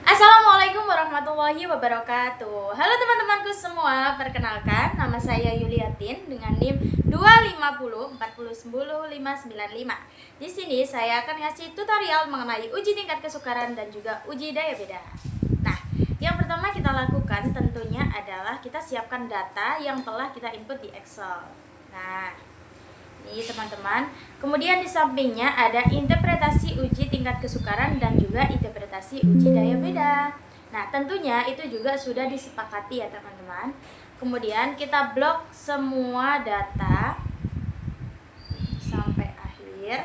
Assalamualaikum warahmatullahi wabarakatuh. Halo teman-temanku semua, perkenalkan nama saya Yuliatin dengan NIM 25040109595. Di sini saya akan ngasih tutorial mengenai uji tingkat kesukaran dan juga uji daya beda. Nah, yang pertama kita lakukan tentunya adalah kita siapkan data yang telah kita input di Excel. Nah, ini teman-teman. Kemudian di sampingnya ada interpretasi uji tingkat kesukaran dan juga interpretasi uji daya beda. Nah, tentunya itu juga sudah disepakati ya teman-teman. Kemudian kita blok semua data sampai akhir.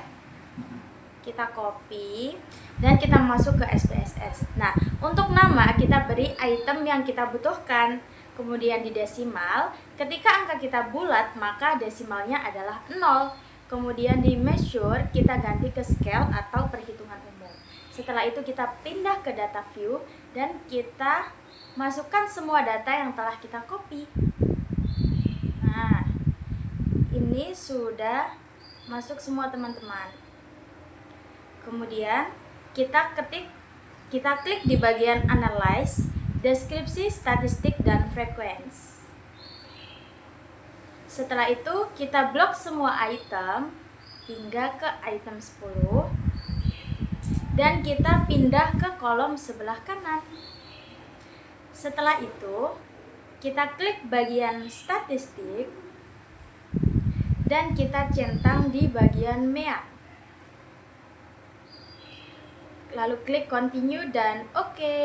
Kita copy dan kita masuk ke SPSS. Nah, untuk nama kita beri item yang kita butuhkan. Kemudian di desimal, ketika angka kita bulat maka desimalnya adalah 0. Kemudian di measure kita ganti ke scale atau perhitungan umum. Setelah itu kita pindah ke data view dan kita masukkan semua data yang telah kita copy. Nah, ini sudah masuk semua teman-teman. Kemudian kita klik di bagian analyze, deskripsi, statistik, dan frekuensi. Setelah itu kita blok semua item hingga ke item 10 dan kita pindah ke kolom sebelah kanan. Setelah itu kita klik bagian statistik dan kita centang di bagian MEA. Lalu klik continue dan oke.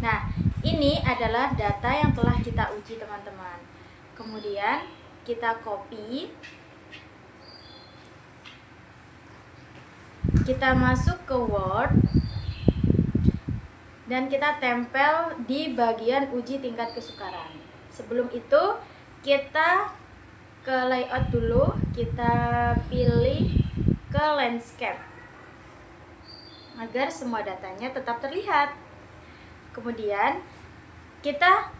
Nah, ini adalah data yang telah kita uji teman-teman. Kemudian kita copy, kita masuk ke Word dan kita tempel di bagian uji tingkat kesukaran. Sebelum itu kita ke layout dulu, kita pilih ke landscape agar semua datanya tetap terlihat. Kemudian kita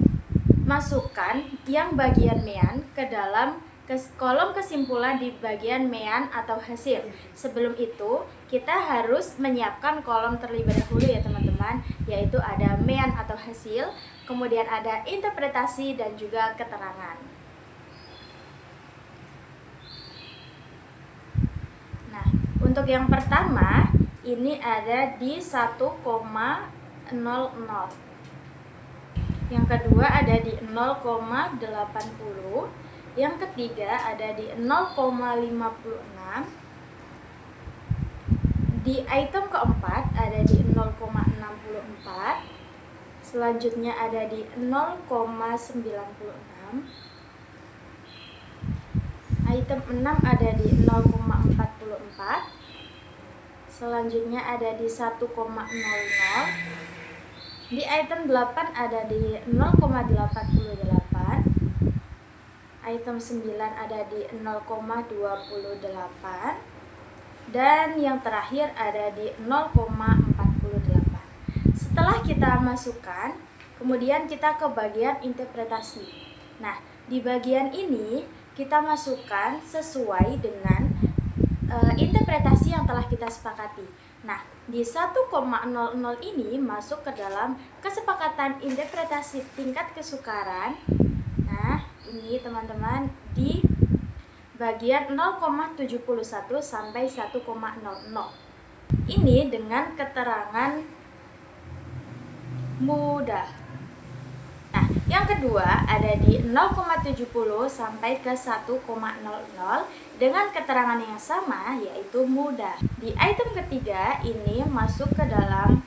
masukkan yang bagian mean ke dalam kolom kesimpulan di bagian mean atau hasil. Sebelum itu kita harus menyiapkan kolom terlebih dahulu ya teman-teman, yaitu ada mean atau hasil, kemudian ada interpretasi dan juga keterangan. Nah, untuk yang pertama ini ada di 1,00. Yang kedua ada di 0,80. Yang ketiga ada di 0,56. Di item keempat ada di 0,64. Selanjutnya ada di 0,96. Item 6 ada di 0,44. Selanjutnya ada di 1,00. Di item 8 ada di 0,88. Item 9 ada di 0,28. Dan yang terakhir ada di 0,48. Setelah kita masukkan, kemudian kita ke bagian interpretasi. Nah, di bagian ini kita masukkan sesuai dengan interpretasi yang telah kita sepakati. Nah, di 1,00 ini masuk ke dalam kesepakatan interpretasi tingkat kesukaran. Nah, ini teman-teman di bagian 0,71 sampai 1,00. Ini dengan keterangan mudah. Nah, yang kedua ada di 0,70 sampai ke 1,00 dengan keterangan yang sama, yaitu mudah. Di item ketiga ini masuk ke dalam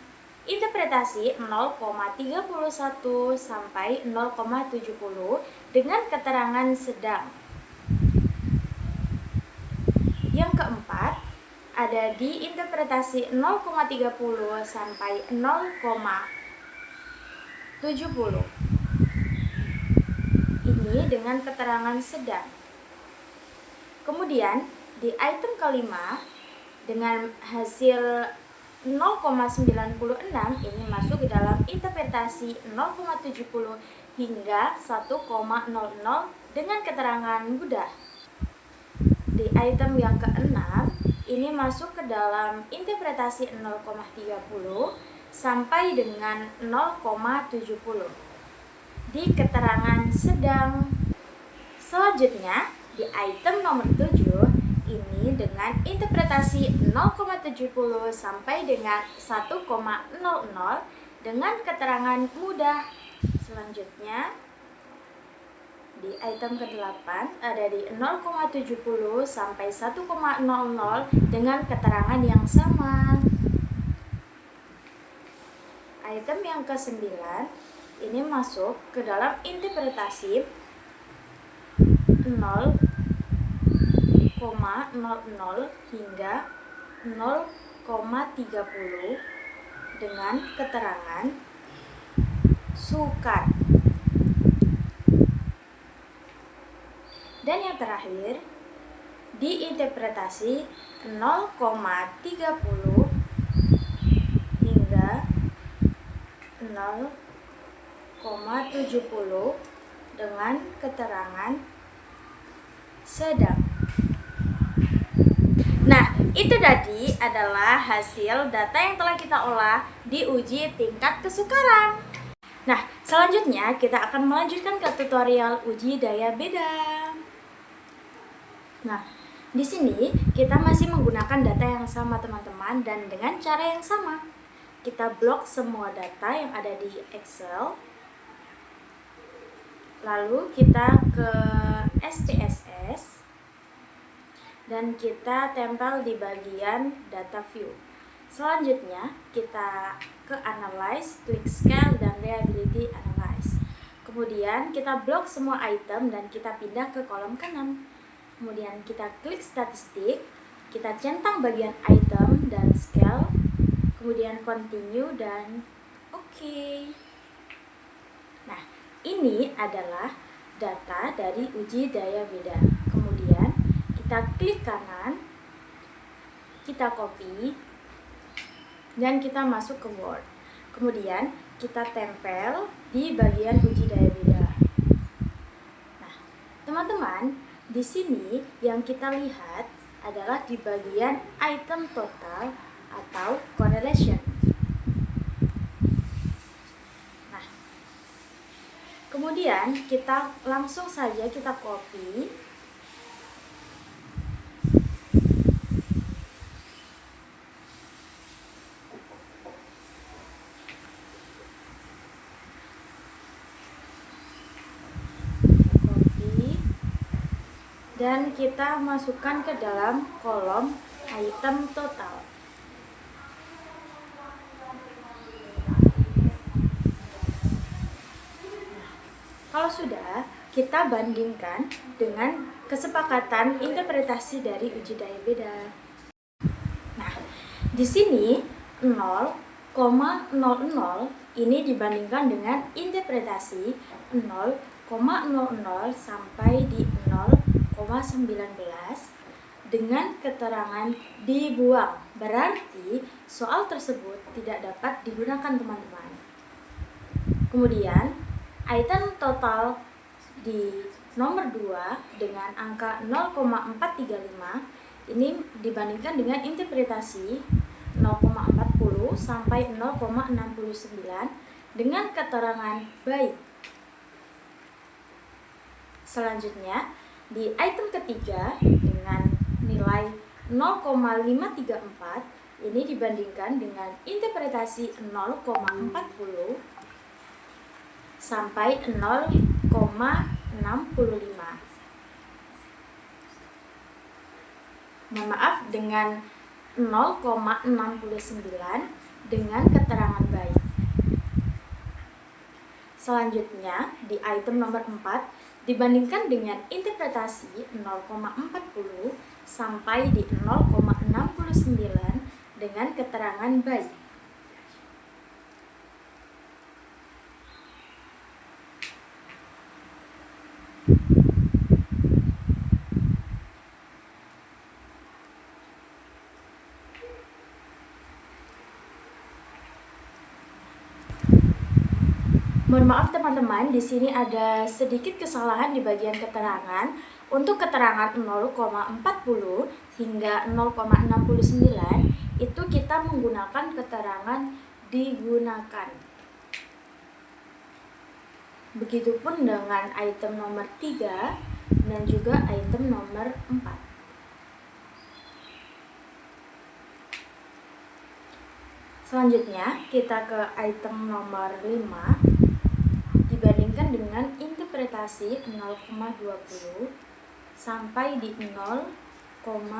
interpretasi 0,31 sampai 0,70 dengan keterangan sedang. Yang keempat ada di interpretasi 0,30 sampai 0,70. Ini dengan keterangan sedang. Kemudian di item kelima dengan hasil 0,96 ini masuk ke dalam interpretasi 0,70 hingga 1,00 dengan keterangan mudah. Di item yang keenam ini masuk ke dalam interpretasi 0,30 sampai dengan 0,70 di keterangan sedang. Selanjutnya di item nomor 7 ini dengan interpretasi 0,70 sampai dengan 1,00 dengan keterangan mudah. Selanjutnya di item ke-8 ada di 0,70 sampai 1,00 dengan keterangan yang sama. Item yang ke-9 ini masuk ke dalam interpretasi 0,00 hingga 0,30 dengan keterangan sukar. Dan yang terakhir di interpretasi 0,30 hingga 0,70 dengan keterangan sedang. Nah, itu tadi adalah hasil data yang telah kita olah di uji tingkat kesukaran. Nah, selanjutnya kita akan melanjutkan ke tutorial uji daya beda. Nah, di sini kita masih menggunakan data yang sama teman-teman dan dengan cara yang sama. Kita blok semua data yang ada di Excel. Lalu kita ke SPSS dan kita tempel di bagian data view. Selanjutnya kita ke analyze, klik scale dan reliability analyze. Kemudian kita blok semua item dan kita pindah ke kolom kanan. Kemudian kita klik statistik, kita centang bagian item dan scale, kemudian continue dan oke. Nah, ini adalah data dari uji daya beda. Kemudian kita klik kanan, kita copy, dan kita masuk ke Word. Kemudian kita tempel di bagian uji daya beda. Nah, teman-teman, di sini yang kita lihat adalah di bagian item total atau correlation. Nah, kemudian kita langsung saja kita copy. Dan kita masukkan ke dalam kolom item total. Kalau sudah, kita bandingkan dengan kesepakatan interpretasi dari uji daya beda. Nah, di sini 0,00 ini dibandingkan dengan interpretasi 0,00 sampai di 0,19 dengan keterangan dibuang. Berarti soal tersebut tidak dapat digunakan teman-teman. Kemudian item total di nomor 2 dengan angka 0,435 ini dibandingkan dengan interpretasi 0,40 sampai 0,69 dengan keterangan baik. Selanjutnya di item ketiga dengan nilai 0,534 ini dibandingkan dengan interpretasi 0,40 sampai 0,65. Mohon maaf, dengan 0,69 dengan keterangan baik. Selanjutnya di item nomor 4 dibandingkan dengan interpretasi 0,40 sampai di 0,69 dengan keterangan baik. Mohon maaf teman-teman, di sini ada sedikit kesalahan di bagian keterangan. Untuk keterangan 0,40 hingga 0,69 itu kita menggunakan keterangan digunakan. Begitupun dengan item nomor 3 dan juga item nomor 4. Selanjutnya kita ke item nomor 5. Dibandingkan dengan interpretasi 0,20 sampai di 0,39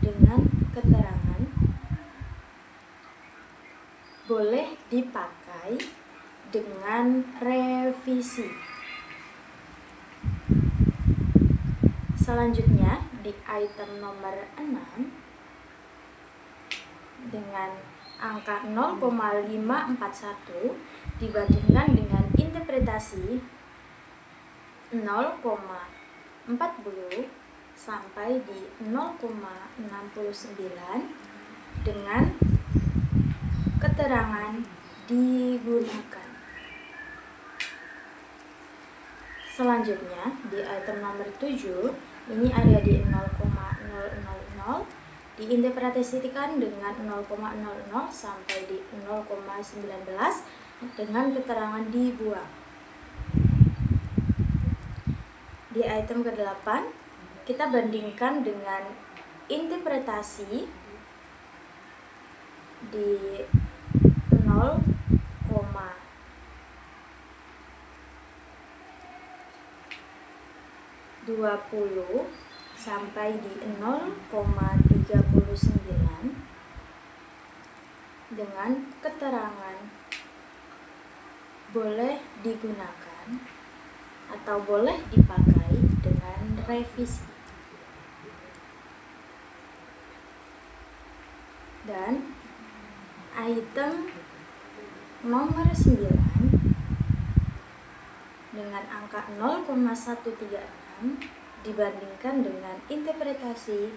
dengan keterangan boleh dipakai dengan revisi. Selanjutnya di item nomor 6 dengan angka 0,541 dibandingkan dengan interpretasi 0,40 sampai di 0,69 dengan keterangan digunakan. Selanjutnya di item nomor 7 ini ada di 0,000 diinterpretasikan dengan 0,00 sampai di 0,19 dengan keterangan dibuang. Di item ke-8 kita bandingkan dengan interpretasi di 0,20 sampai di 0,39 dengan keterangan boleh digunakan atau boleh dipakai dengan revisi. Dan item nomor 9 dengan angka 0,136 dibandingkan dengan interpretasi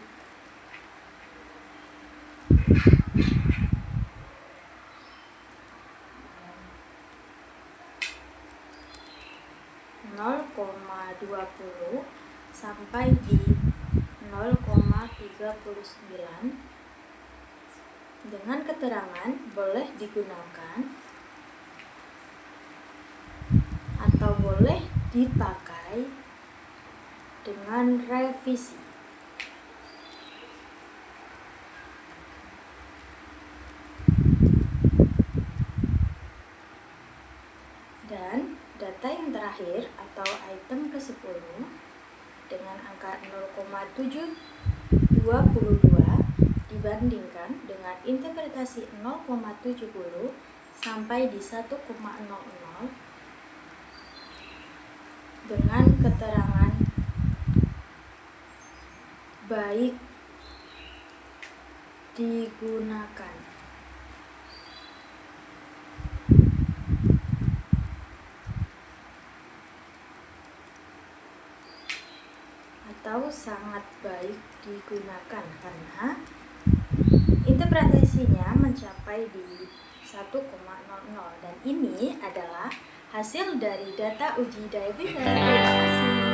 0,20 sampai di 0,39 dengan keterangan boleh digunakan atau boleh dipakai dengan revisi. Dan data yang terakhir atau item ke-10 dengan angka 0,722 dibandingkan dengan interpretasi 0,70 sampai di 1,00 dengan keterangan baik digunakan atau sangat baik digunakan karena interpretasinya mencapai di 1,00 dan ini adalah hasil dari data uji daya bina. Terima kasih.